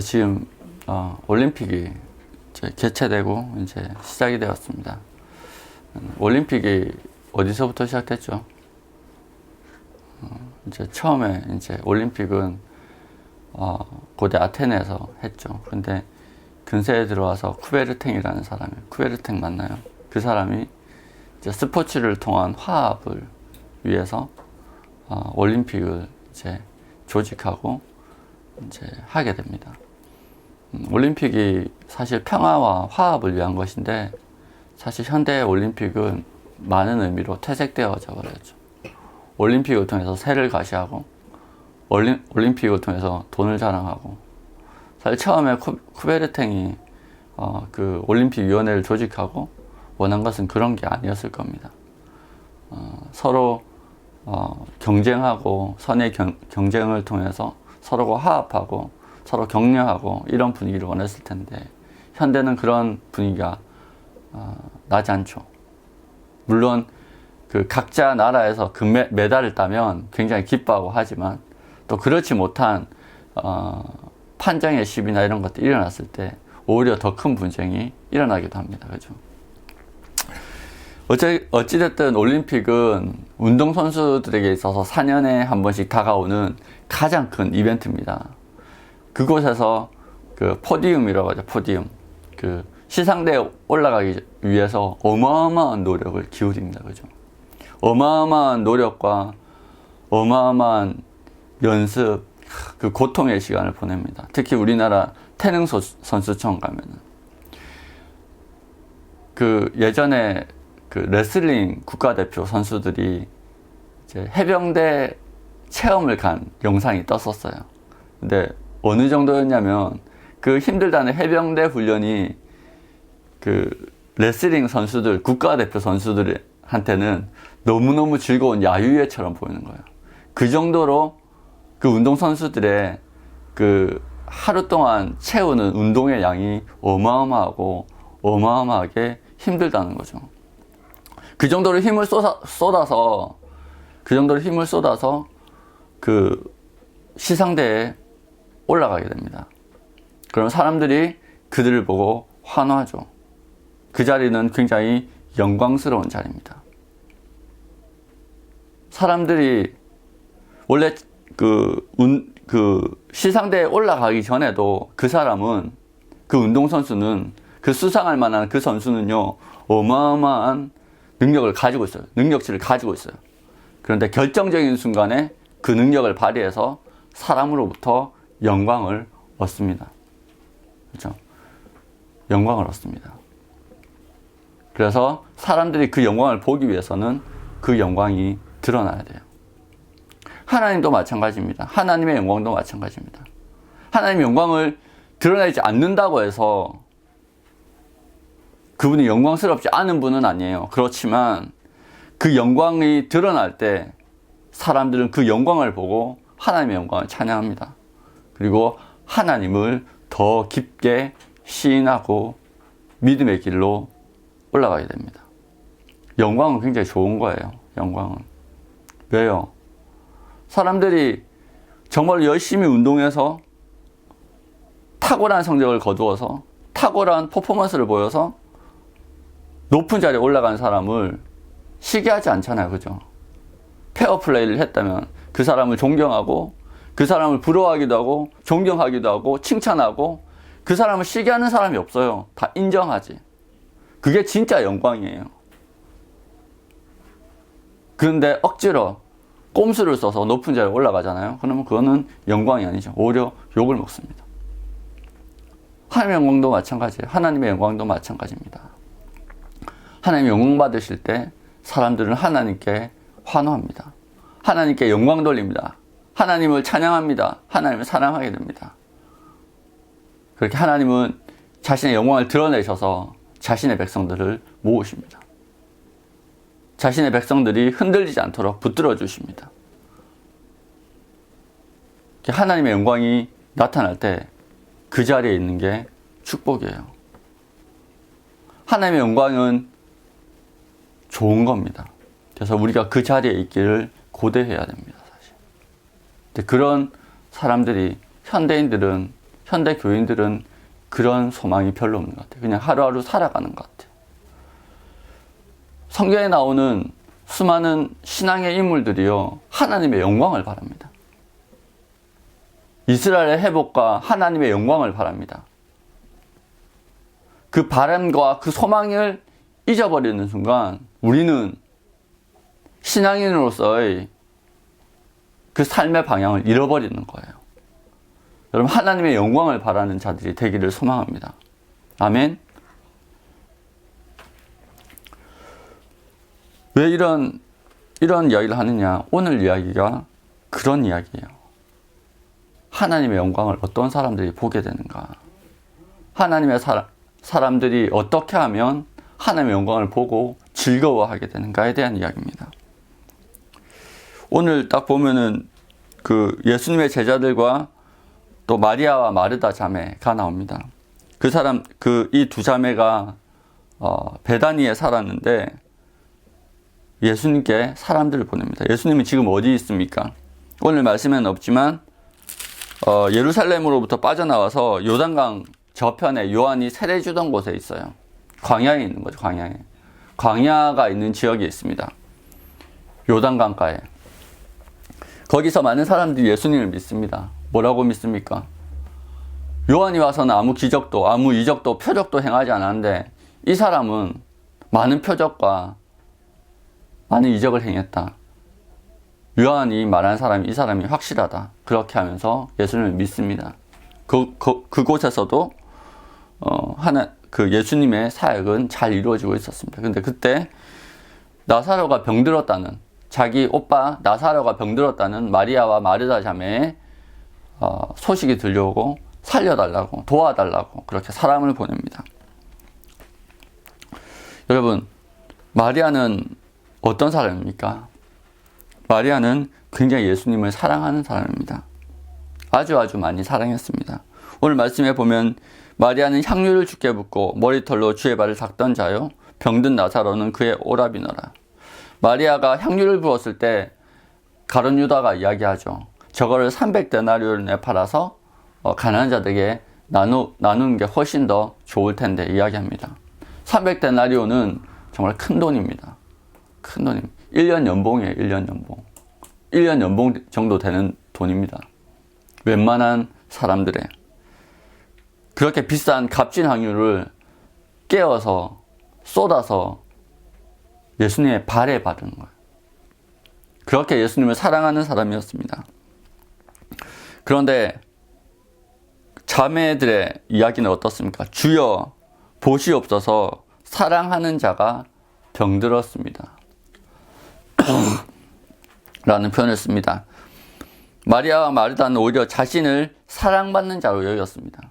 지금 올림픽이 이제 개최되고 이제 시작이 되었습니다. 올림픽이 어디서부터 시작됐죠? 이제 처음에 이제 올림픽은 고대 아테네에서 했죠. 근데 근세에 들어와서 쿠베르탱이라는 사람이, 쿠베르탱 맞나요? 그 사람이 이제 스포츠를 통한 화합을 위해서 올림픽을 이제 조직하고 이제 하게 됩니다. 올림픽이 사실 평화와 화합을 위한 것인데 사실 현대의 올림픽은 많은 의미로 퇴색되어져 버렸죠. 올림픽을 통해서 세를 가시하고 올림픽을 통해서 돈을 자랑하고, 사실 처음에 쿠베르탱이 그 올림픽 위원회를 조직하고 원한 것은 그런 게 아니었을 겁니다. 서로 경쟁하고 선의 경쟁을 통해서 서로가 화합하고 서로 격려하고 이런 분위기를 원했을 텐데 현대는 그런 분위기가 나지 않죠. 물론 그 각자 나라에서 메달을 따면 굉장히 기뻐하고 하지만 또 그렇지 못한 판정의 시비나 이런 것들이 일어났을 때 오히려 더 큰 분쟁이 일어나기도 합니다. 그죠? 어찌됐든 올림픽은 운동선수들에게 있어서 4년에 한 번씩 다가오는 가장 큰 이벤트입니다. 그곳에서 그 포디움이라고 하죠. 포디움. 그 시상대에 올라가기 위해서 어마어마한 노력을 기울입니다. 그죠? 어마어마한 노력과 어마어마한 연습, 그 고통의 시간을 보냅니다. 특히 우리나라 태능 선수촌 가면은 그 예전에 그 레슬링 국가대표 선수들이 이제 해병대 체험을 간 영상이 떴었어요. 근데 어느 정도였냐면 그 힘들다는 해병대 훈련이 그 레슬링 선수들, 국가대표 선수들한테는 너무너무 즐거운 야유회처럼 보이는 거예요. 그 정도로 그 운동선수들의 그 하루 동안 채우는 운동의 양이 어마어마하고 어마어마하게 힘들다는 거죠. 그 정도로 힘을 쏟아서 그 시상대에 올라가게 됩니다. 그럼 사람들이 그들을 보고 환호하죠. 그 자리는 굉장히 영광스러운 자리입니다. 사람들이 원래 그 시상대에 올라가기 전에도 그 사람은, 그 운동선수는, 그 수상할 만한 그 선수는요, 어마어마한 능력을 가지고 있어요. 능력치를 가지고 있어요. 그런데 결정적인 순간에 그 능력을 발휘해서 사람으로부터 영광을 얻습니다. 그렇죠? 영광을 얻습니다. 그래서 사람들이 그 영광을 보기 위해서는 그 영광이 드러나야 돼요. 하나님도 마찬가지입니다. 하나님의 영광도 마찬가지입니다. 하나님의 영광을 드러내지 않는다고 해서 그분이 영광스럽지 않은 분은 아니에요. 그렇지만 그 영광이 드러날 때 사람들은 그 영광을 보고 하나님의 영광을 찬양합니다. 그리고 하나님을 더 깊게 시인하고 믿음의 길로 올라가게 됩니다. 영광은 굉장히 좋은 거예요. 영광은. 왜요? 사람들이 정말 열심히 운동해서 탁월한 성적을 거두어서 탁월한 퍼포먼스를 보여서 높은 자리에 올라간 사람을 시기하지 않잖아요. 그죠? 페어플레이를 했다면 그 사람을 존경하고 그 사람을 부러워하기도 하고 존경하기도 하고 칭찬하고 그 사람을 시기하는 사람이 없어요. 다 인정하지. 그게 진짜 영광이에요. 그런데 억지로 꼼수를 써서 높은 자리에 올라가잖아요. 그러면 그거는 영광이 아니죠. 오히려 욕을 먹습니다. 하나님의 영광도 마찬가지예요. 하나님의 영광도 마찬가지입니다. 하나님 영광 받으실 때 사람들은 하나님께 환호합니다. 하나님께 영광 돌립니다. 하나님을 찬양합니다. 하나님을 사랑하게 됩니다. 그렇게 하나님은 자신의 영광을 드러내셔서 자신의 백성들을 모으십니다. 자신의 백성들이 흔들리지 않도록 붙들어 주십니다. 하나님의 영광이 나타날 때 그 자리에 있는 게 축복이에요. 하나님의 영광은 좋은 겁니다. 그래서 우리가 그 자리에 있기를 고대해야 됩니다. 사실. 근데 그런 사람들이, 현대인들은 현대 교인들은 그런 소망이 별로 없는 것 같아요. 그냥 하루하루 살아가는 것 같아요. 성경에 나오는 수많은 신앙의 인물들이요, 하나님의 영광을 바랍니다. 이스라엘의 회복과 하나님의 영광을 바랍니다. 그 바람과 그 소망을 잊어버리는 순간 우리는 신앙인으로서의 그 삶의 방향을 잃어버리는 거예요. 여러분, 하나님의 영광을 바라는 자들이 되기를 소망합니다. 아멘. 왜 이런 이야기를 하느냐? 오늘 이야기가 그런 이야기예요. 하나님의 영광을 어떤 사람들이 보게 되는가? 하나님의 사람들이 어떻게 하면 하나님의 영광을 보고 즐거워하게 되는가에 대한 이야기입니다. 오늘 딱 보면은 그 예수님의 제자들과 또 마리아와 마르다 자매가 나옵니다. 이 두 자매가 베다니에 살았는데 예수님께 사람들을 보냅니다. 예수님은 지금 어디 있습니까? 오늘 말씀에는 없지만 예루살렘으로부터 빠져나와서 요단강 저편에 요한이 세례 주던 곳에 있어요. 광야에 있는 거죠. 광야가 있는 지역에 있습니다. 요단강가에. 거기서 많은 사람들이 예수님을 믿습니다. 뭐라고 믿습니까? 요한이 와서는 아무 기적도, 아무 이적도, 표적도 행하지 않았는데 이 사람은 많은 표적과 많은 이적을 행했다. 요한이 말한 사람이 이 사람이 확실하다. 그렇게 하면서 예수님을 믿습니다. 그곳에서도 예수님의 사역은 잘 이루어지고 있었습니다. 근데 그때 나사로가 병들었다는, 자기 오빠 나사로가 병들었다는 마리아와 마르다 자매의 소식이 들려오고 살려달라고, 도와달라고 그렇게 사람을 보냅니다. 여러분, 마리아는 어떤 사람입니까? 마리아는 굉장히 예수님을 사랑하는 사람입니다. 아주 많이 사랑했습니다. 오늘 말씀에 보면 마리아는 향유를 주께 붓고 머리털로 주의 발을 닦던 자요, 병든 나사로는 그의 오라비너라. 마리아가 향유를 부었을 때 가룟 유다가 이야기하죠. 저거를 300데나리온을 내팔아서 가난한 자들에게 나누는 게 훨씬 더 좋을 텐데 이야기합니다. 300데나리온은 정말 큰 돈입니다. 큰 돈입니다. 1년 연봉이에요. 1년 연봉. 1년 연봉 정도 되는 돈입니다. 웬만한 사람들의. 그렇게 비싼 값진 향유를 깨어서 쏟아서 예수님의 발에 바르는 거예요. 그렇게 예수님을 사랑하는 사람이었습니다. 그런데 자매들의 이야기는 어떻습니까? 주여 보시옵소서, 사랑하는 자가 병들었습니다. 라는 표현을 씁니다. 마리아와 마르다는 오히려 자신을 사랑받는 자로 여겼습니다.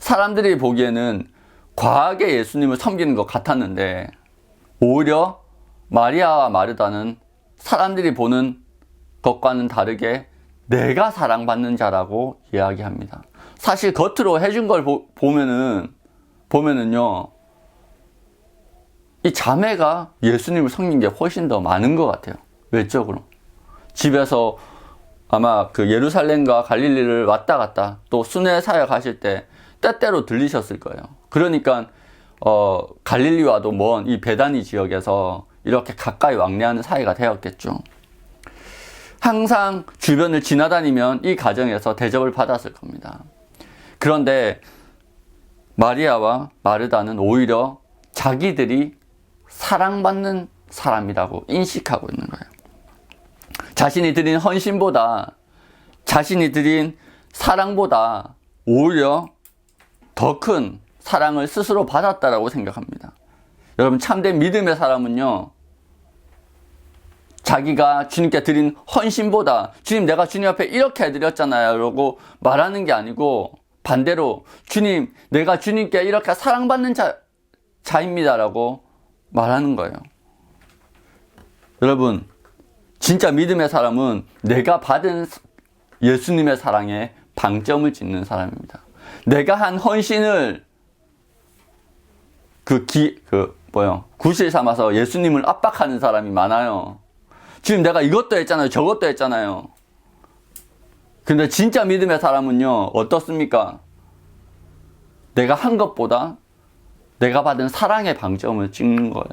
사람들이 보기에는 과하게 예수님을 섬기는 것 같았는데 오히려 마리아와 마르다는 사람들이 보는 것과는 다르게 내가 사랑받는 자라고 이야기합니다. 사실 겉으로 해준 걸 보면은요, 이 자매가 예수님을 섬긴 게 훨씬 더 많은 것 같아요. 외적으로. 집에서 아마 그 예루살렘과 갈릴리를 왔다 갔다 또 순회 사역 하실 때 때때로 들리셨을 거예요. 그러니까 갈릴리와도 먼 이 베다니 지역에서 이렇게 가까이 왕래하는 사이가 되었겠죠. 항상 주변을 지나다니면 이 가정에서 대접을 받았을 겁니다. 그런데 마리아와 마르다는 오히려 자기들이 사랑받는 사람이라고 인식하고 있는 거예요. 자신이 드린 헌신보다, 자신이 드린 사랑보다 오히려 더 큰 사랑을 스스로 받았다라고 생각합니다. 여러분, 참된 믿음의 사람은요, 자기가 주님께 드린 헌신보다 주님, 내가 주님 앞에 이렇게 해드렸잖아요 라고 말하는 게 아니고 반대로 주님, 내가 주님께 이렇게 사랑받는 자입니다 라고 말하는 거예요. 여러분, 진짜 믿음의 사람은 내가 받은 예수님의 사랑에 방점을 짓는 사람입니다. 내가 한 헌신을 구실 삼아서 예수님을 압박하는 사람이 많아요. 지금 내가 이것도 했잖아요, 저것도 했잖아요. 근데 진짜 믿음의 사람은요, 어떻습니까? 내가 한 것보다 내가 받은 사랑의 방점을 찍는 거예요.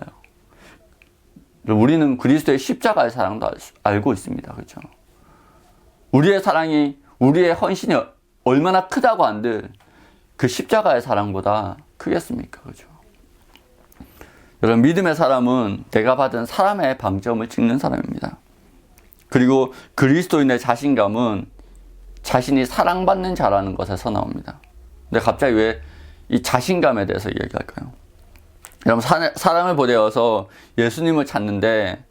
우리는 그리스도의 십자가의 사랑도 알고 있습니다. 그렇죠? 우리의 사랑이, 우리의 헌신이 얼마나 크다고 한들 그 십자가의 사랑보다 크겠습니까? 그렇죠? 여러분, 믿음의 사람은 내가 받은 사람의 방점을 찍는 사람입니다. 그리고 그리스도인의 자신감은 자신이 사랑받는 자라는 것에서 나옵니다. 근데 갑자기 왜 이 자신감에 대해서 얘기할까요? 여러분, 사람을 보내어서 예수님을 찾는데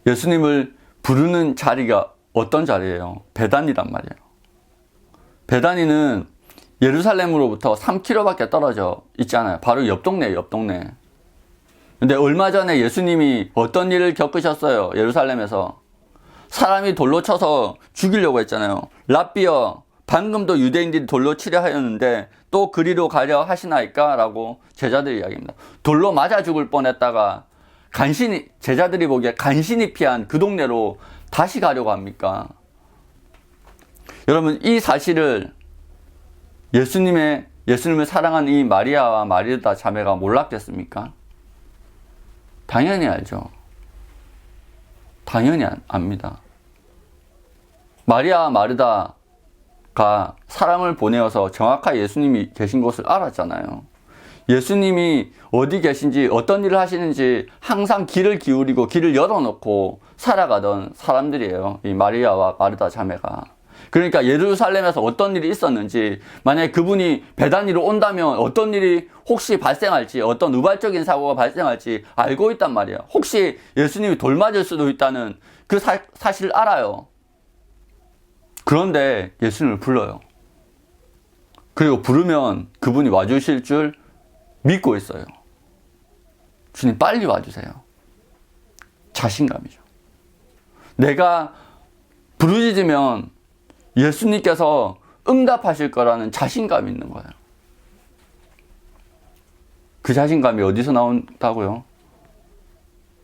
예수님을 부르는 자리가 어떤 자리예요? 베다니란 말이에요. 베다니는 예루살렘으로부터 3km밖에 떨어져 있잖아요. 바로 옆 동네예요, 옆 동네. 근데 얼마 전에 예수님이 어떤 일을 겪으셨어요? 예루살렘에서. 사람이 돌로 쳐서 죽이려고 했잖아요. 랍비여, 방금도 유대인들이 돌로 치려 하였는데 또 그리로 가려 하시나이까? 라고 제자들이 이야기합니다. 돌로 맞아 죽을 뻔했다가 간신히, 제자들이 보기에 간신히 피한 그 동네로 다시 가려고 합니까? 여러분, 이 사실을 예수님을 사랑하는 이 마리아와 마르다 자매가 몰랐겠습니까? 당연히 알죠. 당연히 압니다. 마리아와 마르다가 사람을 보내어서 정확하게 예수님이 계신 곳을 알았잖아요. 예수님이 어디 계신지, 어떤 일을 하시는지 항상 귀를 기울이고 귀를 열어놓고 살아가던 사람들이에요. 이 마리아와 마르다 자매가. 그러니까 예루살렘에서 어떤 일이 있었는지, 만약에 그분이 베다니로 온다면 어떤 일이 혹시 발생할지, 어떤 우발적인 사고가 발생할지 알고 있단 말이에요. 혹시 예수님이 돌 맞을 수도 있다는 그 사실을 알아요. 그런데 예수님을 불러요. 그리고 부르면 그분이 와주실 줄 믿고 있어요. 주님, 빨리 와주세요. 자신감이죠. 내가 부르짖으면 예수님께서 응답하실 거라는 자신감이 있는 거예요. 그 자신감이 어디서 나온다고요?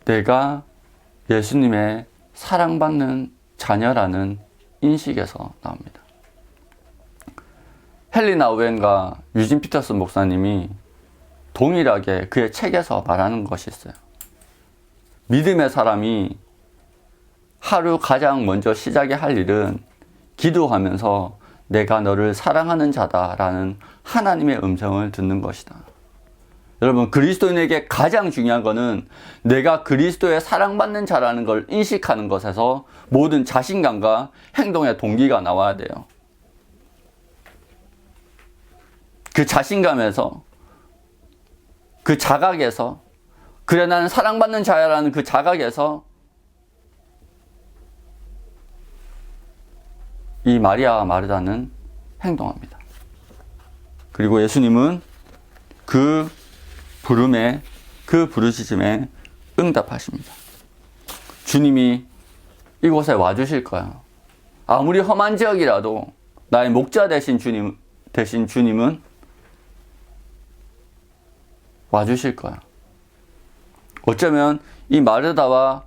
내가 예수님의 사랑받는 자녀라는 인식에서 나옵니다. 헨리 오웬과 유진 피터슨 목사님이 동일하게 그의 책에서 말하는 것이 있어요. 믿음의 사람이 하루 가장 먼저 시작해야 할 일은 기도하면서 내가 너를 사랑하는 자다라는 하나님의 음성을 듣는 것이다. 여러분, 그리스도인에게 가장 중요한 것은 내가 그리스도의 사랑받는 자라는 걸 인식하는 것에서 모든 자신감과 행동의 동기가 나와야 돼요. 그 자신감에서, 그 자각에서, 그래 나는 사랑받는 자야라는 그 자각에서 이 마리아와 마르다는 행동합니다. 그리고 예수님은 그 부름에, 그 부르짖음에 응답하십니다. 주님이 이곳에 와주실 거야. 아무리 험한 지역이라도 나의 목자 되신 주님은 와주실 거야. 어쩌면 이 마르다와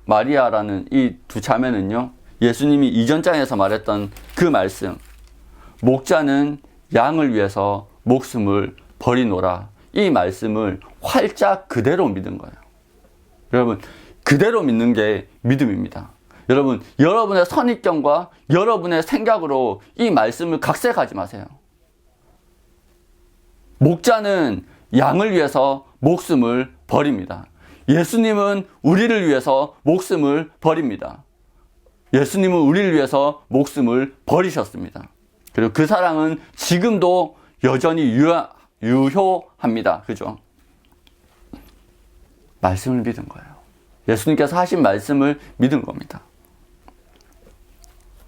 마리아라는 이 두 자매는요, 예수님이 이전 장에서 말했던 그 말씀, 목자는 양을 위해서 목숨을 버리노라, 이 말씀을 활짝 그대로 믿은 거예요. 여러분, 그대로 믿는 게 믿음입니다. 여러분, 여러분의 선입견과 여러분의 생각으로 이 말씀을 각색하지 마세요. 목자는 양을 위해서 목숨을 버립니다. 예수님은 우리를 위해서 목숨을 버립니다. 예수님은 우리를 위해서 목숨을 버리셨습니다. 그리고 그 사랑은 지금도 여전히 유효합니다. 그죠? 말씀을 믿은 거예요. 예수님께서 하신 말씀을 믿은 겁니다.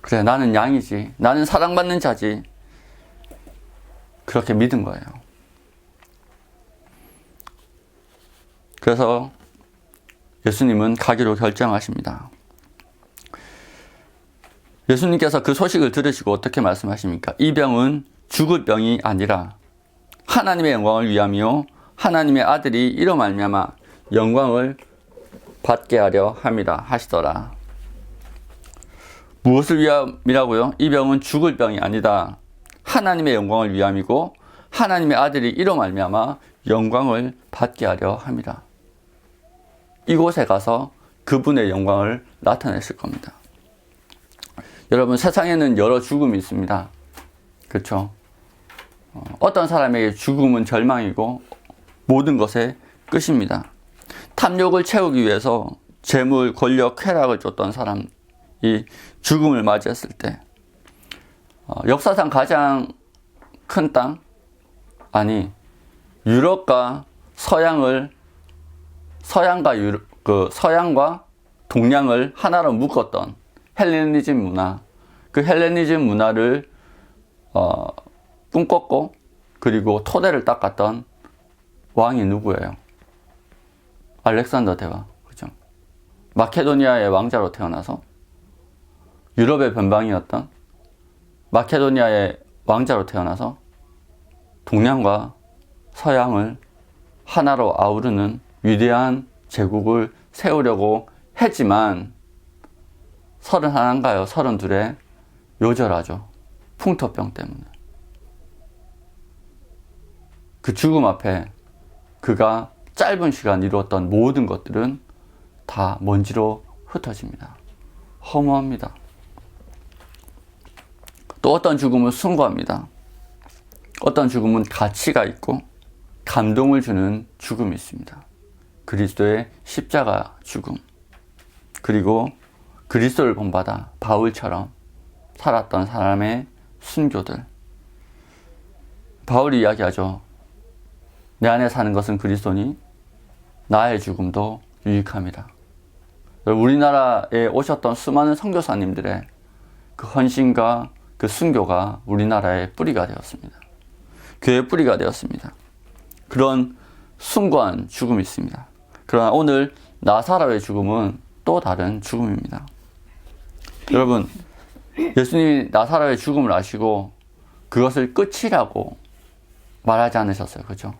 그래, 나는 양이지. 나는 사랑받는 자지. 그렇게 믿은 거예요. 그래서 예수님은 가기로 결정하십니다. 예수님께서 그 소식을 들으시고 어떻게 말씀하십니까? 이 병은 죽을 병이 아니라 하나님의 영광을 위함이요 하나님의 아들이 이로 말미암아 영광을 받게 하려 함이라 하시더라. 무엇을 위함이라고요? 이 병은 죽을 병이 아니다. 하나님의 영광을 위함이고 하나님의 아들이 이로 말미암아 영광을 받게 하려 함이라. 이곳에 가서 그분의 영광을 나타내실 겁니다. 여러분, 세상에는 여러 죽음이 있습니다. 그렇죠? 어떤 사람에게 죽음은 절망이고 모든 것의 끝입니다. 탐욕을 채우기 위해서 재물, 권력, 쾌락을 쫓던 사람이 죽음을 맞이했을 때 역사상 가장 큰 땅, 아니 유럽과 서양과 동양을 하나로 묶었던 헬레니즘 문화, 그 헬레니즘 문화를 꿈꿨고 그리고 토대를 닦았던 왕이 누구예요? 알렉산더 대왕. 그죠? 마케도니아의 왕자로 태어나서 유럽의 변방이었던 마케도니아의 왕자로 태어나서 동양과 서양을 하나로 아우르는 위대한 제국을 세우려고 했지만 31인가요? 32에 요절하죠. 풍토병 때문에. 그 죽음 앞에 그가 짧은 시간 이루었던 모든 것들은 다 먼지로 흩어집니다. 허무합니다. 또 어떤 죽음은 숭고합니다. 어떤 죽음은 가치가 있고 감동을 주는 죽음이 있습니다. 그리스도의 십자가 죽음, 그리고 그리스도를 본받아 바울처럼 살았던 사람의 순교들. 바울이 이야기하죠. 내 안에 사는 것은 그리스도니 나의 죽음도 유익함이라. 우리나라에 오셨던 수많은 선교사님들의 그 헌신과 그 순교가 우리나라의 뿌리가 되었습니다. 교회의 뿌리가 되었습니다. 그런 숭고한 죽음이 있습니다. 그러나 오늘 나사로의 죽음은 또 다른 죽음입니다. 여러분, 예수님이 나사로의 죽음을 아시고 그것을 끝이라고 말하지 않으셨어요. 그죠?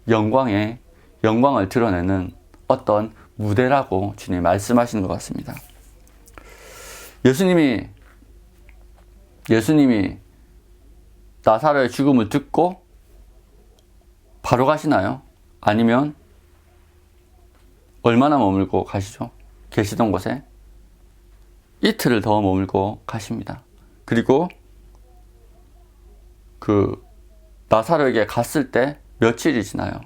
영광을 드러내는 어떤 무대라고 주님이 말씀하시는 것 같습니다. 예수님이 나사로의 죽음을 듣고 바로 가시나요? 아니면 얼마나 머물고 가시죠? 계시던 곳에 이틀을 더 머물고 가십니다. 그리고 그 나사로에게 갔을 때 며칠이 지나요?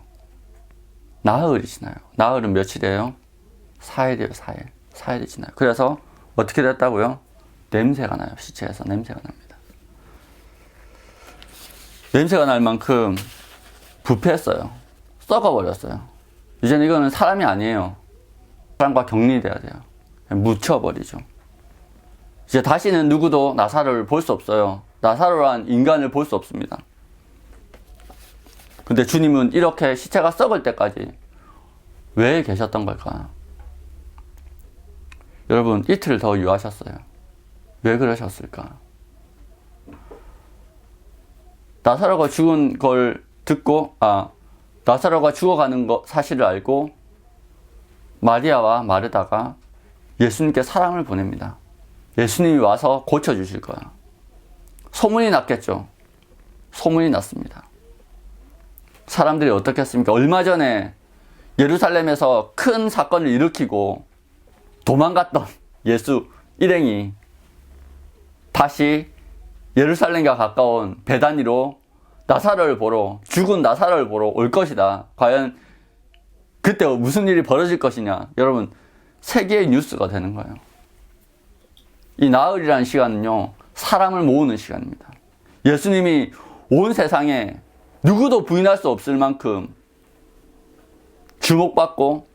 나흘이 지나요. 나흘은 며칠이에요? 4일이에요. 4일이 지나요. 그래서 어떻게 됐다고요? 냄새가 나요. 시체에서 냄새가 납니다. 냄새가 날 만큼 부패했어요. 썩어버렸어요. 이제는 이거는 사람이 아니에요. 사람과 격리돼야 돼요. 묻혀버리죠. 이제 다시는 누구도 나사로를 볼 수 없어요. 나사로란 인간을 볼 수 없습니다. 근데 주님은 이렇게 시체가 썩을 때까지 왜 계셨던 걸까? 여러분, 이틀 더 유하셨어요. 왜 그러셨을까? 나사로가 죽은 걸 듣고, 나사로가 죽어가는 사실을 알고 마리아와 마르다가 예수님께 사랑을 보냅니다. 예수님이 와서 고쳐주실 거야. 소문이 났겠죠. 소문이 났습니다. 사람들이 어떻게 했습니까? 얼마 전에 예루살렘에서 큰 사건을 일으키고 도망갔던 예수 일행이 다시 예루살렘과 가까운 베다니로 죽은 나사로를 보러 올 것이다. 과연 그때 무슨 일이 벌어질 것이냐? 여러분, 세계의 뉴스가 되는 거예요. 이 나흘이라는 시간은요, 사람을 모으는 시간입니다. 예수님이 온 세상에 누구도 부인할 수 없을 만큼 주목받고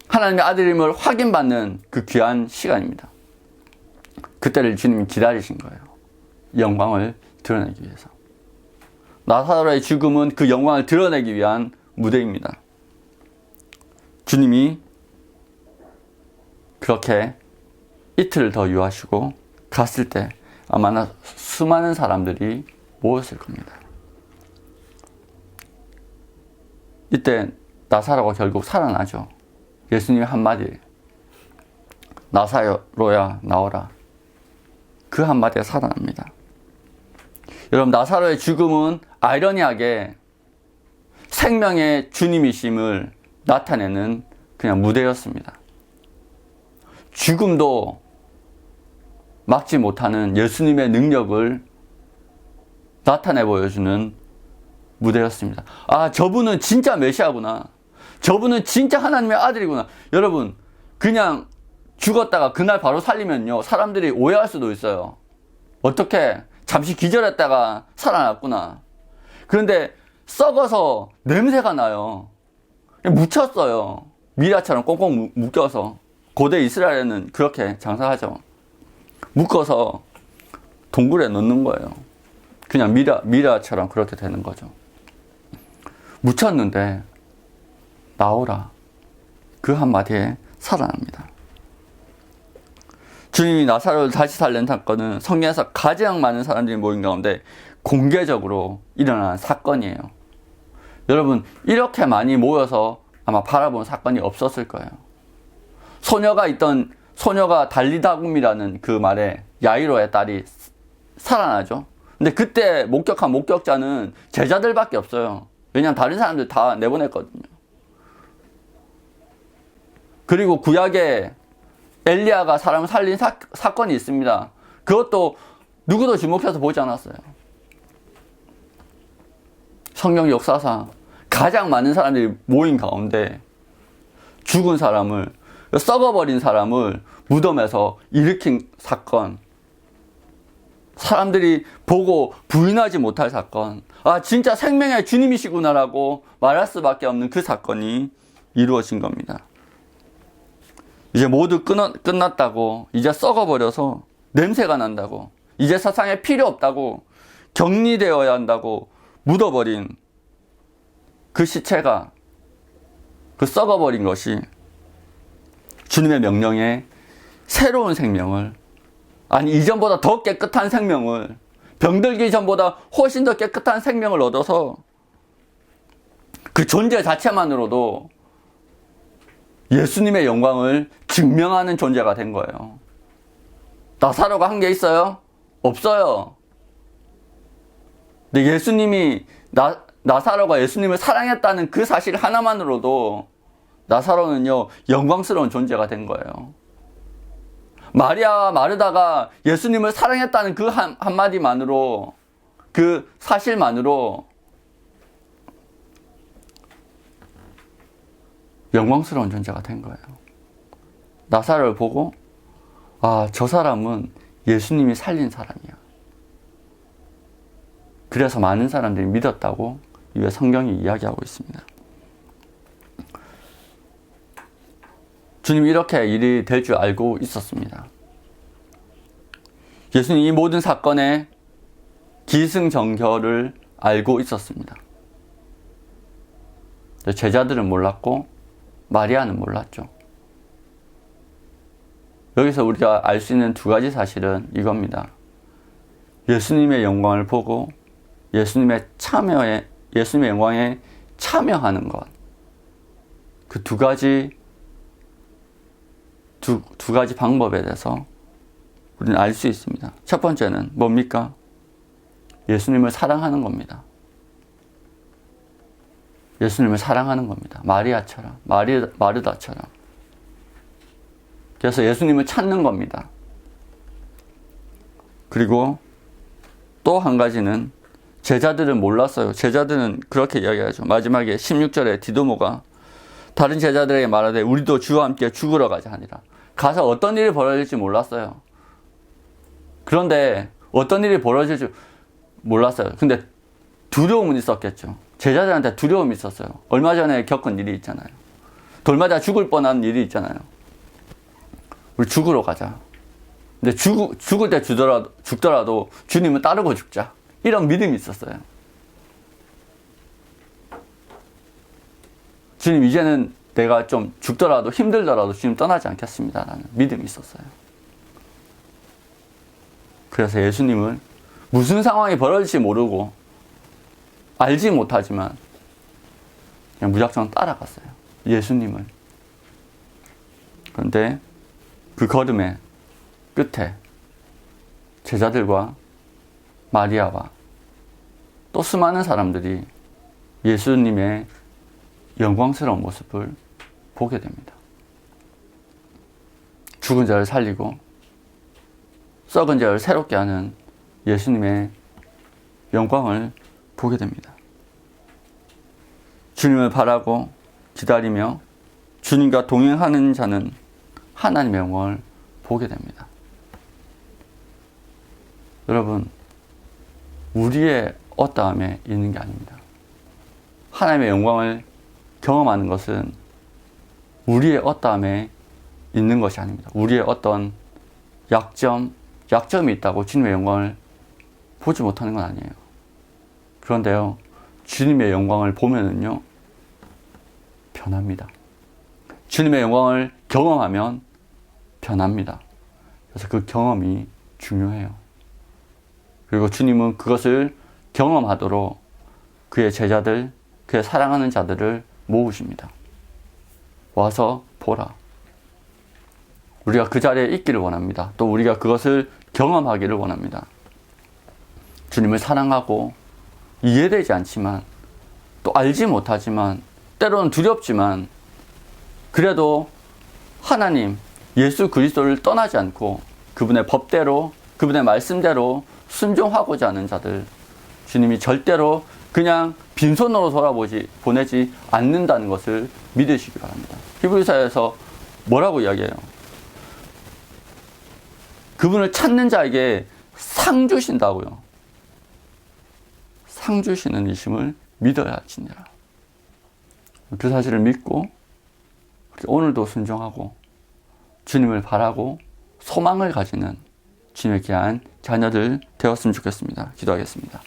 하나님의 아들임을 확인받는 그 귀한 시간입니다. 그때를 주님이 기다리신 거예요. 영광을 드러내기 위해서. 나사로의 죽음은 그 영광을 드러내기 위한 무대입니다. 주님이 그렇게 이틀을 더 유하시고 갔을 때 아마 수많은 사람들이 모였을 겁니다. 이때 나사로가 결국 살아나죠. 예수님의 한마디, 나사로야 나오라. 그 한마디에 살아납니다. 여러분, 나사로의 죽음은 아이러니하게 생명의 주님이심을 나타내는 그냥 무대였습니다. 죽음도 막지 못하는 예수님의 능력을 나타내 보여주는 무대였습니다. 아, 저분은 진짜 메시아구나. 저분은 진짜 하나님의 아들이구나. 여러분, 그냥 죽었다가 그날 바로 살리면요, 사람들이 오해할 수도 있어요. 어떻게 잠시 기절했다가 살아났구나. 그런데 썩어서 냄새가 나요. 묻혔어요. 미라처럼 꽁꽁 묶여서. 고대 이스라엘에는 그렇게 장사하죠. 묶어서 동굴에 넣는 거예요. 그냥 미라처럼 그렇게 되는 거죠. 묻혔는데 나오라. 그 한마디에 살아납니다. 주님이 나사로를 다시 살린 사건은 성경에서 가장 많은 사람들이 모인 가운데 공개적으로 일어난 사건이에요. 여러분, 이렇게 많이 모여서 아마 바라본 사건이 없었을 거예요. 소녀가 달리다굼이라는 그 말에 야이로의 딸이 살아나죠. 근데 그때 목격한 목격자는 제자들밖에 없어요. 왜냐하면 다른 사람들 다 내보냈거든요. 그리고 구약에 엘리야가 사람을 살린 사건이 있습니다. 그것도 누구도 주목해서 보지 않았어요. 성경 역사상 가장 많은 사람들이 모인 가운데 죽은 사람을, 썩어버린 사람을 무덤에서 일으킨 사건, 사람들이 보고 부인하지 못할 사건, 아, 진짜 생명의 주님이시구나라고 말할 수밖에 없는 그 사건이 이루어진 겁니다. 이제 모두 끝났다고, 이제 썩어버려서 냄새가 난다고, 이제 세상에 필요 없다고, 격리되어야 한다고 묻어버린 그 시체가, 그 썩어버린 것이 주님의 명령에 새로운 생명을, 아니 이전보다 더 깨끗한 생명을, 병들기 전보다 훨씬 더 깨끗한 생명을 얻어서 그 존재 자체만으로도 예수님의 영광을 증명하는 존재가 된 거예요. 나사로가 한 게 있어요? 없어요. 근데 예수님이 나사로가 예수님을 사랑했다는 그 사실 하나만으로도 나사로는요, 영광스러운 존재가 된 거예요. 마리아와 마르다가 예수님을 사랑했다는 그 한마디만으로, 그 사실만으로 영광스러운 존재가 된 거예요. 나사로를 보고, 아, 저 사람은 예수님이 살린 사람이야. 그래서 많은 사람들이 믿었다고 이에 성경이 이야기하고 있습니다. 주님이 이렇게 일이 될 줄 알고 있었습니다. 예수님이 이 모든 사건의 기승전결을 알고 있었습니다. 제자들은 몰랐고 마리아는 몰랐죠. 여기서 우리가 알 수 있는 두 가지 사실은 이겁니다. 예수님의 영광을 보고 예수님의 영광에 참여하는 것. 그 두 가지 방법에 대해서 우리는 알 수 있습니다. 첫 번째는 뭡니까? 예수님을 사랑하는 겁니다. 예수님을 사랑하는 겁니다. 마리아처럼, 마르다처럼. 그래서 예수님을 찾는 겁니다. 그리고 또 한 가지는 제자들은 몰랐어요. 제자들은 그렇게 이야기하죠. 마지막에 16절에 디도모가 다른 제자들에게 말하되 우리도 주와 함께 죽으러 가자 하니라. 가서 어떤 일이 벌어질지 몰랐어요. 그런데 어떤 일이 벌어질지 몰랐어요. 근데 두려움은 있었겠죠. 제자들한테 두려움이 있었어요. 얼마 전에 겪은 일이 있잖아요. 돌 맞아 죽을 뻔한 일이 있잖아요. 우리 죽으러 가자. 근데 죽을 때 죽더라도 주님은 따르고 죽자. 이런 믿음이 있었어요. 주님, 이제는 내가 좀 죽더라도 힘들더라도 주님 떠나지 않겠습니다라는 믿음이 있었어요. 그래서 예수님을 무슨 상황이 벌어질지 모르고 알지 못하지만 그냥 무작정 따라갔어요. 예수님을. 그런데 그 걸음의 끝에 제자들과 마리아와 또 수많은 사람들이 예수님의 영광스러운 모습을 보게 됩니다. 죽은 자를 살리고 썩은 자를 새롭게 하는 예수님의 영광을 보게 됩니다. 주님을 바라고 기다리며 주님과 동행하는 자는 하나님의 영광을 보게 됩니다. 여러분, 우리의 어떠함에 있는 게 아닙니다. 하나님의 영광을 경험하는 것은 우리의 어떠함에 있는 것이 아닙니다. 우리의 어떤 약점이 있다고 주님의 영광을 보지 못하는 건 아니에요. 그런데요, 주님의 영광을 보면은요, 변합니다. 주님의 영광을 경험하면 변합니다. 그래서 그 경험이 중요해요. 그리고 주님은 그것을 경험하도록 그의 제자들, 그의 사랑하는 자들을 모으십니다. 와서 보라. 우리가 그 자리에 있기를 원합니다. 또 우리가 그것을 경험하기를 원합니다. 주님을 사랑하고 이해되지 않지만, 또 알지 못하지만, 때로는 두렵지만, 그래도 하나님, 예수 그리스도를 떠나지 않고 그분의 법대로, 그분의 말씀대로 순종하고자 하는 자들, 주님이 절대로 그냥 빈손으로 보내지 않는다는 것을 믿으시기 바랍니다. 히브리서에서 뭐라고 이야기해요? 그분을 찾는 자에게 상 주신다고요. 상 주시는 이심을 믿어야 지니라. 그 사실을 믿고 오늘도 순종하고 주님을 바라고 소망을 가지는 주님의 귀한 자녀들 되었으면 좋겠습니다. 기도하겠습니다.